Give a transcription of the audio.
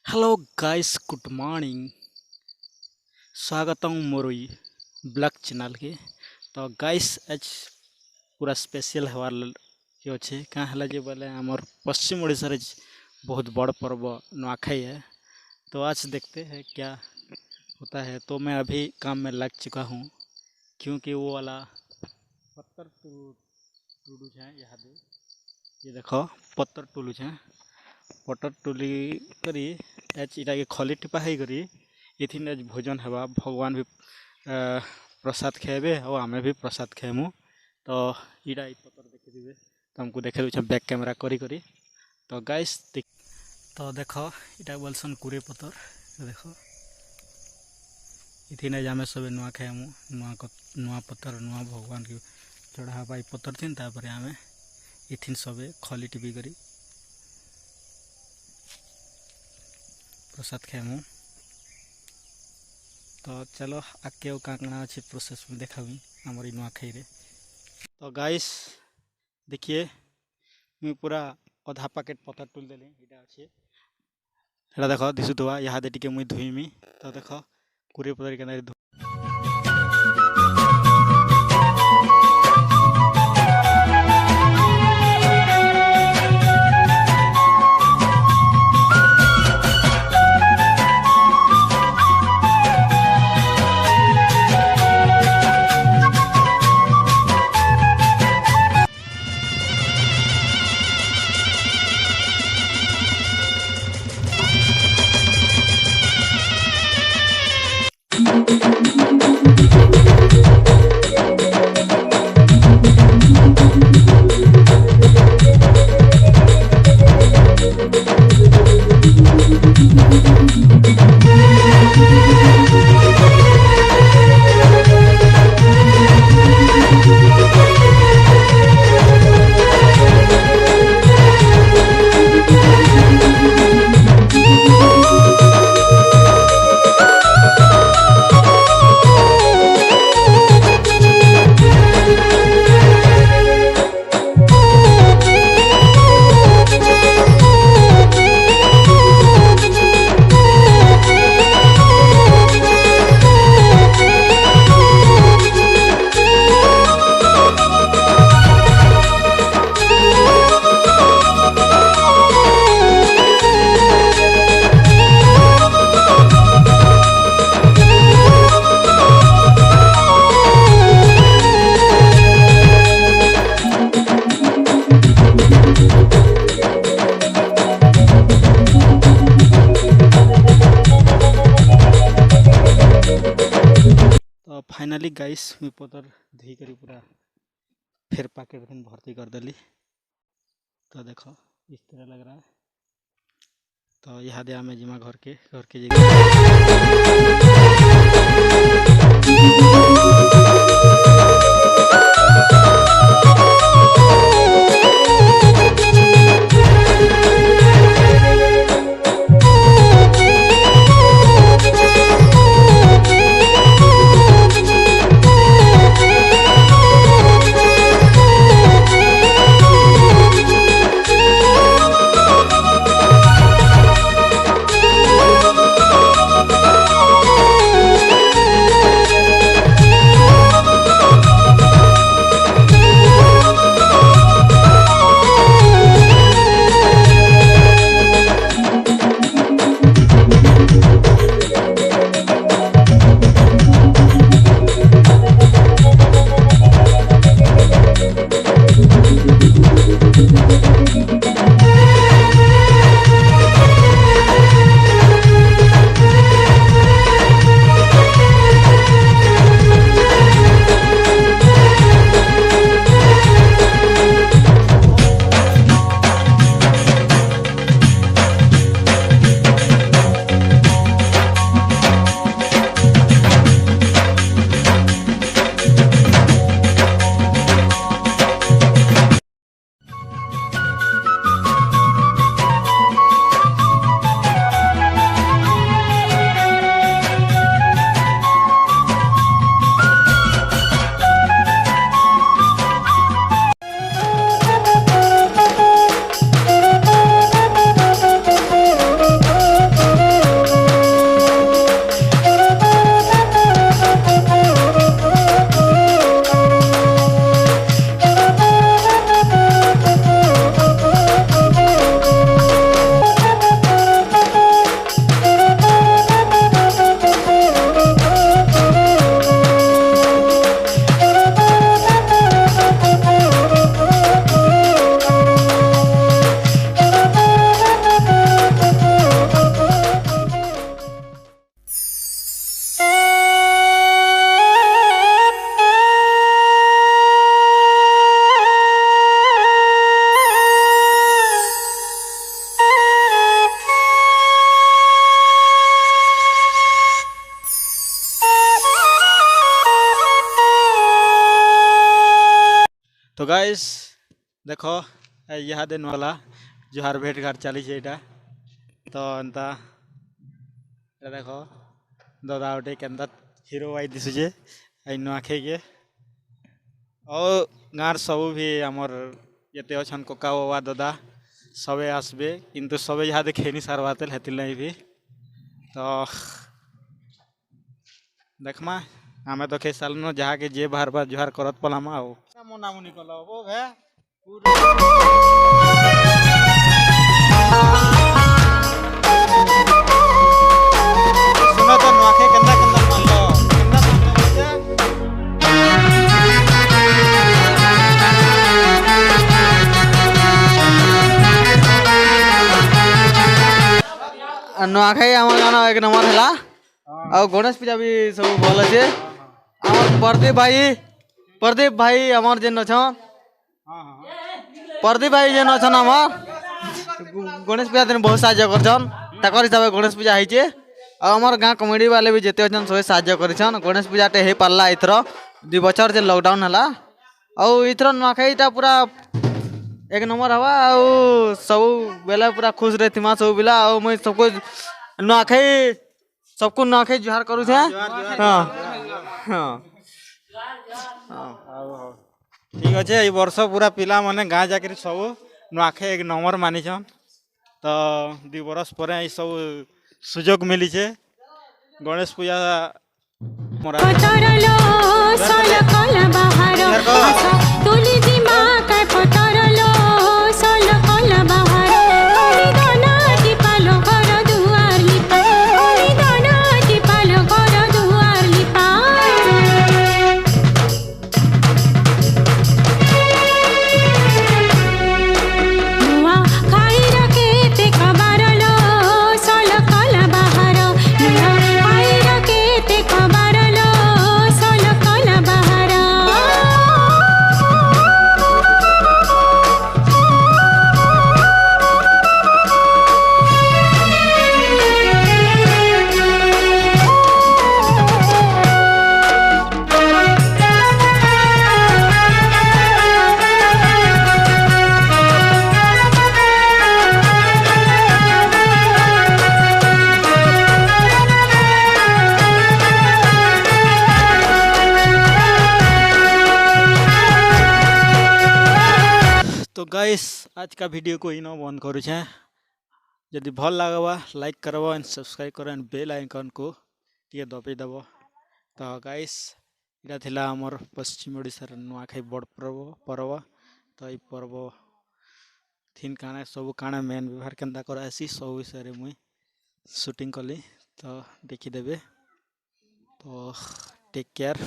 Hello guys, good morning. स्वागतम मोर blog channel के। तो गाइस आज पूरा स्पेशल हवार के अच्छे क्या है जे बोले आमर पश्चिम ओडिशा रे बहुत बड़ पर्व नुआखाई है। तो आज देखते हैं क्या होता है। तो मैं अभी काम में लग चुका हूँ क्योंकि वो वाला पत्थर टूडू है यहाँ दे। ये देखो पत्थर टूलू है, पटर टुली करी एच इटा के खली टिपा है करी इथिन आज भोजन हेबा। भगवान भी प्रसाद खेबे और आमे भी प्रसाद खेमु। तो इटा पतर देखी दिबे तुमको देखे दूँ बैक कैमरा करी करी। तो गाइस तो देखो इटा बोलसन कुरे पतर। देखो इथिन आज आमे सब नुआ खेमु। नुआ पतर नुआ भगवान की चढ़ावा पतर थी तापर आमे इथिन सबे खली टिपी करी प्रसाद खेमु। तो चलो आगे कांकना अच्छे प्रोसेस में देखा हमारी नुआखाई रे। तो गाइस देखिए मुझे पूरा अधा पैकेट पत्थर टूल देली इटा अच्छे एटा देखो दिशुवा यहाँ दे टिके मुई धुईमी। तो देखो कुरे पतर के तो फाइनली गाइस मुझे पतर धोई करी पूरा फिर पैकेट भर्ती कर देली। तो देखो इस तरह लग रहा है। तो यहाँ दे आमे जिमा घर के तो गाइस देखो यहाँ दिन वाला जुहार भेट घाट चली एटा तो एंता देखो दादा उठे के हिरो वाई दिशुचे नुआखाई के और गाँव सब भी आमर ये अच्छन कका बाबा दादा सबे आसबे किंतु सबे यहाँ देखे नहीं सारवाते हेतिल भी तो देखमा आमे तो खे साल न जहाँ के जे बार बार जुहार करत पलामा आओ मोना मुनी कलो वो भे सुनो तो नुआखाई केंदा केंदा मानलो नुआखाई आम गाना एक नंबर है और गणेश पूजा भी सब भल अच्छे आम प्रदीप भाई आमर जेन अच्छन प्रदीप भाई जेन अच्छन आमर गणेश पूजा दिन बहुत साहय करछन ताकर हिसाब से गणेश पूजा होइछे और आमर गाँ कमेडी वाले भी जेते अच्छन सब साहय करछन गणेश पूजा टे हे पारला इथर 2 बछर जे लॉकडाउन हला और इथर नुआखाईटा पूरा एक नंबर हवा और सब बेला पूरा खुश रहती माँ सब बेला और मैं सबको नुआखाई जुहार करू छे हां हां ठीक अच्छे ये वर्ष पूरा पिला माने गाँ जाकर सब नुआखाई एक नंबर मानिछन तो 2 बरस पर सब सुजोग मिली छे गणेश पूजा तो गाइस आज का वीडियो को इनो बंद करू छे यदि भल लागबा लाइक करबो एंड सब्सक्राइब करो एंड बेल आइकन को टिके दबे दबो तो गाइस इटा थिला हमर पश्चिम ओडिसा नुआखाई बड़ पर्व तो ये पर्व थिन काना सब काना मेन व्यवहार केंदा करासी सब विषय मुई शूटिंग कली तो देखी देबे तो टेक केयर।